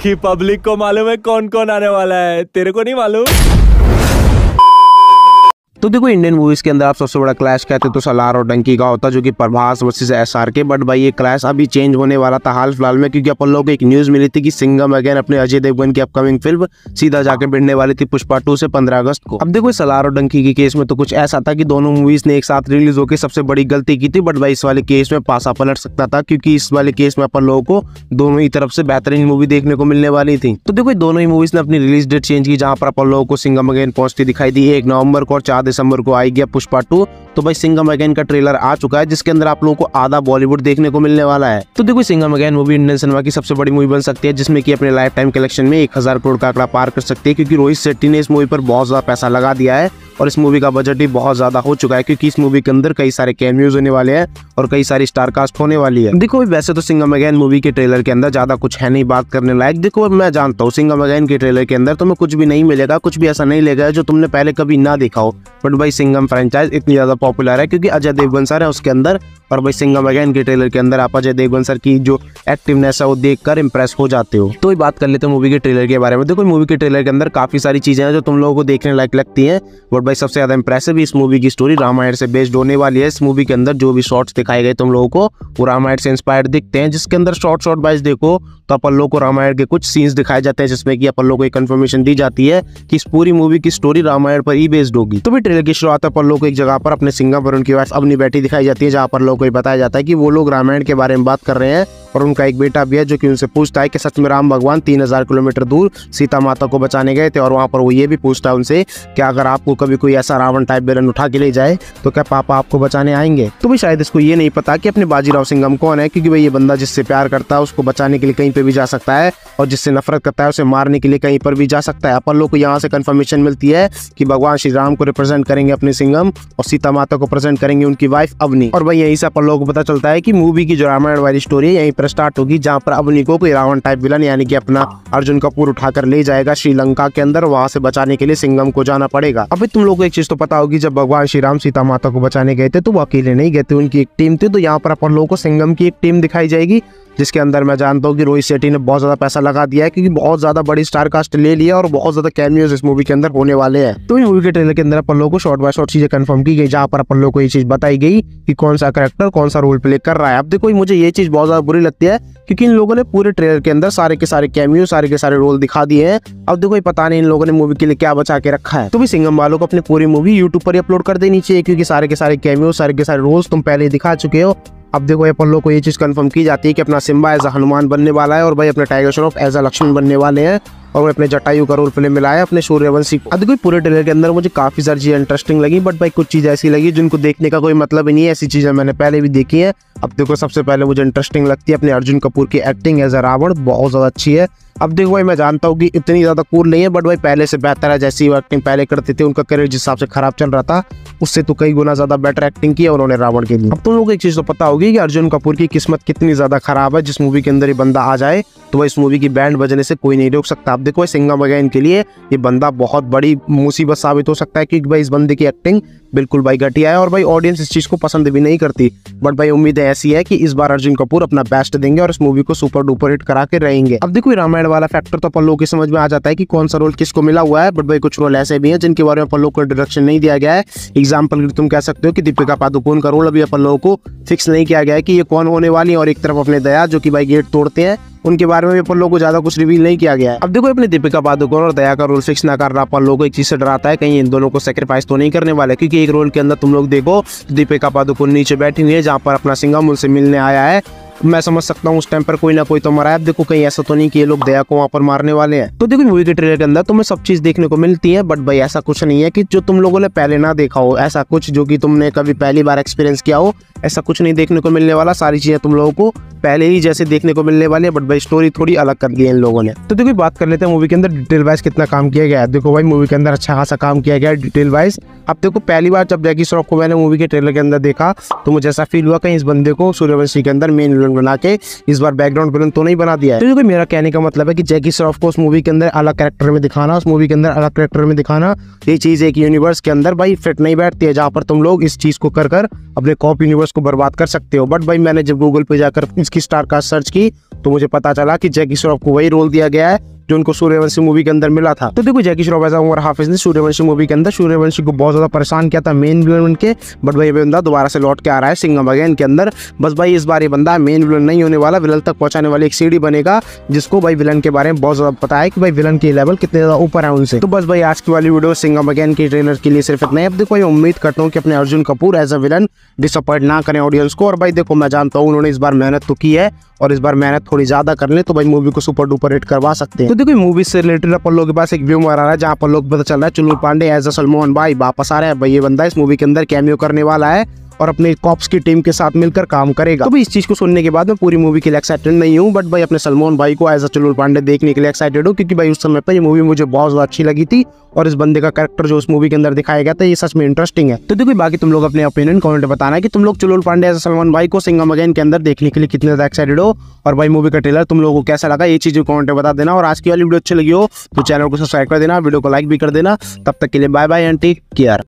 बाकी पब्लिक को मालूम है कौन कौन आने वाला है, तेरे को नहीं मालूम। तो देखो इंडियन मूवीज के अंदर आप सबसे बड़ा क्लैश कहते तो सलार और डंकी का होता, जो कि प्रभास वर्सेस SRK। बट भाई ये क्लैश अभी चेंज होने वाला था हाल फिलहाल में, क्योंकि अपन लोगों को एक न्यूज मिली थी कि सिंघम अगेन अपने अजय देवगन की अपकमिंग फिल्म सीधा जाके भिड़ने वाली थी पुष्पा 2 से 15 अगस्त को। अब देखो सलार और डंकी के केस में तो कुछ ऐसा था कि दोनों मूवीज ने एक साथ रिलीज होकर सबसे बड़ी गलती की थी। बट भाई इस वाले केस में पासा पलट सकता था, क्योंकि इस वाले केस में अपन लोगों को दोनों ही तरफ से बेहतरीन मूवी देखने को मिलने वाली थी। तो देखो दोनों ही मूवीज ने अपनी रिलीज डेट चेंज की, जहां पर अपन लोगों को सिंघम अगेन पहुंचती दिखाई दी 1 नवंबर को और 4 दिसंबर को आएगी पुष्पा 2। तो भाई सिंघम अगेन का ट्रेलर आ चुका है, जिसके अंदर आप लोगों को आधा बॉलीवुड देखने को मिलने वाला है। तो देखो Singham again movie Indian cinema की सबसे बड़ी मूवी बन सकती है, जिसमें कि अपने लाइफ टाइम कलेक्शन में 1000 करोड़ का आंकड़ा पार कर सकती है, क्योंकि रोहित शेट्टी ने इस मूवी पर बहुत ज्यादा पैसा लगा दिया है और इस मूवी का बजट भी बहुत ज्यादा हो चुका है, क्योंकि इस मूवी के अंदर कई सारे कैमियोज होने वाले हैं और कई सारी स्टार कास्ट होने वाली है। देखो वैसे तो सिंघम अगेन मूवी के ट्रेलर के अंदर ज्यादा कुछ है नहीं बात करने लायक। देखो मैं जानता हूँ सिंघम अगेन के ट्रेलर के अंदर तुम्हें कुछ भी नहीं मिलेगा, कुछ भी ऐसा नहीं लगेगा जो तुमने पहले कभी ना देखा हो। बट भाई सिंघम फ्रेंचाइज इतनी ज्यादा पॉपुलर है क्योंकि अजय देवगन सर है उसके अंदर, और भाई सिंघम अगेन के ट्रेलर के अंदर आप अजय देवगन सर की जो एक्टिवनेस है वो देखकर इंप्रेस हो जाते हो। तो बात कर लेते हैं मूवी के ट्रेलर के बारे में। देखो मूवी के ट्रेलर के अंदर काफी सारी चीजें हैं जो तुम लोगों को देखने लायक लगती हैं। बट भाई सबसे ज्यादा इंप्रेसिव इस मूवी की स्टोरी रामायण से बेस्ड होने वाली है। इस मूवी के अंदर जो भी शॉट्स दिखाए गए तुम लोगों को वो रामायण से इंस्पायर्ड दिखते हैं, जिसके अंदर शॉर्ट वाइज देखो तो अपन लोगों को रामायण के कुछ सीन्स दिखाए जाते हैं, जिसमें कि अपन लोगों को एक कंफर्मेशन दी जाती है कि इस पूरी मूवी की स्टोरी रामायण पर ही बेस्ड होगी। तो भी ट्रेलर की शुरुआत अपन लोगों को एक जगह पर अपने सिंघम पर उनकी वाइफ अवनी बैठी दिखाई जाती है, जहाँ पर लोगों को बताया जाता है कि वो लोग रामायण के बारे में बात कर रहे हैं और उनका एक बेटा भी है जो कि उनसे पूछता है कि सच में राम भगवान 3000 किलोमीटर दूर सीता माता को बचाने गए थे, और वहां पर वो ये भी पूछता है उनसे कि अगर आपको कभी कोई ऐसा रावण टाइप विलन उठा के ले जाए तो क्या पापा आपको बचाने आएंगे। तो भी शायद इसको ये नहीं पता कि अपने बाजीराव सिंघम कौन है, क्योंकि भाई ये बंदा जिससे प्यार करता है उसको बचाने के लिए कहीं पे भी जा सकता है और जिससे नफरत करता है उसे मारने के लिए कहीं पर भी जा सकता है। अपन लोग को यहाँ से कंफर्मेशन मिलती है कि भगवान श्री राम को रिप्रेजेंट करेंगे अपने सिंघम और सीता माता को प्रेजेंट करेंगे उनकी वाइफ अवनी। और भाई यहीं से अपन लोगों को पता चलता है कि मूवी की जो रामायण वाली स्टोरी है यहीं पर स्टार्ट होगी, जहाँ पर अवनी को कोई रावण टाइप विलन यानी कि अपना अर्जुन कपूर उठाकर ले जाएगा श्रीलंका के अंदर, वहां से बचाने के लिए सिंघम को जाना पड़ेगा। अभी तुम लोगों को एक चीज तो पता होगी, जब भगवान श्री राम सीता माता को बचाने गए थे तो वो अकेले नहीं गए थे, उनकी एक टीम थी। तो यहाँ पर अपन लोगों को सिंघम की एक टीम दिखाई जाएगी, जिसके अंदर मैं जानता हूँ कि रोहित शेट्टी ने बहुत ज्यादा पैसा लगा दिया है, क्योंकि बहुत ज्यादा बड़ी स्टार कास्ट ले लिया और बहुत ज्यादा कैमियोज इस मूवी के अंदर होने वाले हैं। तो इस मूवी के ट्रेलर के अंदर अपन लोगों को शॉर्ट बाय शॉर्ट चीजें कंफर्म की गई, जहाँ पर अपन लोगों को ये चीज बताई गई कि कौन सा कैरेक्टर कौन सा रोल प्ले कर रहा है। अब देखो मुझे ये चीज बहुत ज्यादा बुरी लगती है, क्योंकि इन लोगों ने पूरे ट्रेलर के अंदर सारे के सारे कैमियो सारे के सारे रोल दिखा दिए हैं। अब देखो पता नहीं इन लोगों ने मूवी के लिए क्या बचा के रखा है। तो भी सिंघम वालों को अपनी पूरी मूवी यूट्यूब पर ही अपलोड कर देनी चाहिए, क्योंकि सारे के सारे कैमियो सारे के सारे रोल्स तुम पहले दिखा चुके हो। अब देखो अपन लोग को ये चीज कंफर्म की जाती है कि अपना सिम्बा एज हनुमान बनने वाला है और भाई अपने टाइगर श्रॉफ एज लक्ष्मण बनने वाले हैं, और अपने जटायु का रोल प्ले मिला है अपने सूर्यवंशी को। अब देखो पूरे ट्रेलर के अंदर मुझे काफी सारी चीजें इंटरेस्टिंग लगी, बट भाई कुछ चीज ऐसी लगी जिनको देखने का कोई मतलब ही नहीं है। ऐसी चीजें मैंने पहले भी देखी है। अब देखो सबसे पहले मुझे इंटरेस्टिंग लगती है अपने अर्जुन कपूर की एक्टिंग एज अ रावण, बहुत ज्यादा अच्छी है। अब देखो भाई मैं जानता हूँ कि इतनी ज्यादा कूल नहीं है, बट भाई पहले से बेहतर है। जैसी वो एक्टिंग पहले करते थे, उनका करियर जिस हिसाब से खराब चल रहा था उससे तो कई गुना ज्यादा बेटर एक्टिंग की है उन्होंने रावण के लिए। अब तुम लोगों को एक चीज तो पता होगी कि अर्जुन कपूर की किस्मत कितनी ज्यादा खराब है। जिस मूवी के अंदर ये बंदा आ जाए तो भाई इस मूवी की बैंड बजने से कोई नहीं रोक सकता। अब देखो सिंघम अगेन के लिए ये बंदा बहुत बड़ी मुसीबत साबित हो सकता है, क्योंकि भाई इस बंदे की एक्टिंग बिल्कुल भाई घटिया है और भाई ऑडियंस इस चीज को पसंद भी नहीं करती। बट भाई उम्मीद ऐसी है कि इस बार अर्जुन कपूर अपना बेस्ट देंगे और इस मूवी को सुपर डुपर हिट करा के रहेंगे। अब देखो रामायण वाला फैक्टर तो अपन लोगों की समझ में आ जाता है कि कौन सा रोल किसको मिला हुआ है, बट भाई कुछ रोल ऐसे भी हैं जिनके बारे में अपन लोग को इंट्रोडक्शन नहीं दिया गया है। एग्जाम्पल तुम कह सकते हो कि दीपिका पादुकोण का रोल अभी अपन लोगों को फिक्स नहीं किया गया है कि ये कौन होने वाली है, और एक तरफ अपने दया जो कि भाई गेट तोड़ते हैं उनके बारे में भी अपन लोगों को ज्यादा कुछ रिवील नहीं किया गया है। अब देखो अपने दीपिका पादुकोण और दया का रोल फिक्स ना कर रहा अपन लोगों को एक चीज से डराता है, कहीं इन दोनों को सेक्रीफाइस तो नहीं करने वाले, क्योंकि एक रोल के अंदर तुम लोग देखो दीपिका पादुकोण नीचे बैठी हुई है जहाँ पर अपना सिंघम उनसे मिलने आया है। मैं समझ सकता हूँ उस टाइम पर कोई ना कोई तो मरा है। देखो कहीं ऐसा तो नहीं कि ये लोग दया को वहां पर मारने वाले हैं। तो देखो मूवी के ट्रेलर के अंदर तुम्हें सब चीज देखने को मिलती है, बट भाई ऐसा कुछ नहीं है कि जो तुम लोगों ने पहले ना देखा हो, ऐसा कुछ जो कि तुमने कभी पहली बार एक्सपीरियंस किया हो, ऐसा कुछ नहीं देखने को मिलने वाला। सारी चीजें तुम लोगों को पहले ही जैसे देखने को मिलने वाली है, बट भाई स्टोरी थोड़ी अलग कर दी है इन लोगों ने। तो देखो बात कर लेते हैं मूवी के अंदर डिटेल वाइज कितना काम किया गया है। देखो भाई मूवी के अंदर अच्छा खासा काम किया गया है डिटेल वाइज। अब देखो पहली बार जब जैकी श्रॉफ को मैंने मूवी के ट्रेलर के अंदर देखा तो मुझे ऐसा फील हुआ कहीं इस बंदे को सूर्यवंशी के अंदर मेन विलन विलन बना के इस बार बैकग्राउंड विलन तो नहीं बना दिया है। तो देखो मेरा कहने का मतलब है कि जैकी श्रॉफ को उस मूवी के अंदर अलग कैरेक्टर में दिखाना, उस मूवी के अंदर अलग कैरेक्टर में दिखाना, ये चीज एक यूनिवर्स के अंदर भाई फिट नहीं बैठती है, जहाँ पर तुम लोग इस चीज को कर अपने कॉप यूनिवर्स को बर्बाद कर सकते हो। बट भाई मैंने जब गूगल पे जाकर इसकी स्टार कास्ट सर्च की तो मुझे पता चला कि जैकी श्रॉफ को वही रोल दिया गया है जो उनको सूर्यवंशी मूवी के अंदर मिला था। तो देखो जैकी श्रॉफ एज उमर हाफिज ने सूर्यवंशी मूवी के अंदर सूर्यवंशी को बहुत ज्यादा परेशान किया था मेन विलन बन के, बट भाई ये बंदा दोबारा से लौट के आ रहा है सिंघम अगेन के अंदर। बस भाई इस बार ये बंदा मेन विलन नहीं होने वाला, विलन तक पहुंचाने वाली एक सीढ़ी बनेगा, जिसको भाई विलन के बारे में बहुत ज्यादा पता है कि भाई विलन के लेवल कितने ज्यादा ऊपर है उनसे। तो बस भाई आज की वाली वीडियो सिंघम अगेन के ट्रेलर के लिए सिर्फ इतना ही। अब देखो मैं उम्मीद करता हूँ कि अपने Arjun Kapoor as a villain disappoint ना करें ऑडियंस को। और भाई देखो मैं जानता हूँ उन्होंने इस बार मेहनत तो की है और इस बार मेहनत थोड़ी ज्यादा कर ले तो भाई मूवी को सुपर डुपर हिट करवा सकते हैं। तो देखो मूवी से रिलेटेड अपन लोगों के पास एक व्यू आ रहा है जहाँ पर लोग पता चल रहा है चुल्लू पांडे एज अ सलमान भाई वापस आ रहा है। भाई ये बंदा इस मूवी के अंदर कैमियो करने वाला है और अपने कॉप्स की टीम के साथ मिलकर काम करेगा। तो भाई इस चीज को सुनने के बाद मैं पूरी मूवी के लिए एक्साइटेड नहीं हूँ, बट भाई अपने सलमान भाई को एज अ चुल्लू पांडे देखने के लिए एक्साइटेड हूँ, क्योंकि भाई उस समय पर ये मूवी मुझे बहुत ज्यादा अच्छी लगी थी और इस बंदे का कैरेक्टर जो उस मूवी के अंदर दिखाया गया था ये सच में इंटरेस्टिंग है। तो देखो बाकी तुम लोग अपने ओपिनियन कमेंट में बताना कि तुम लोग चुल्लू पांडे एज अ सलमान भाई को सिंघम अगेन के अंदर देखने के लिए कितने ज्यादा एक्साइटेड हो, और भाई मूवी का ट्रेलर तुम लोगों को कैसा लगा ये चीज कमेंट में बता देना। और आज की वाली वीडियो अच्छी लगी हो तो चैनल को सब्सक्राइब कर देना, वीडियो को लाइक भी कर देना। तब तक के लिए bye bye and take care.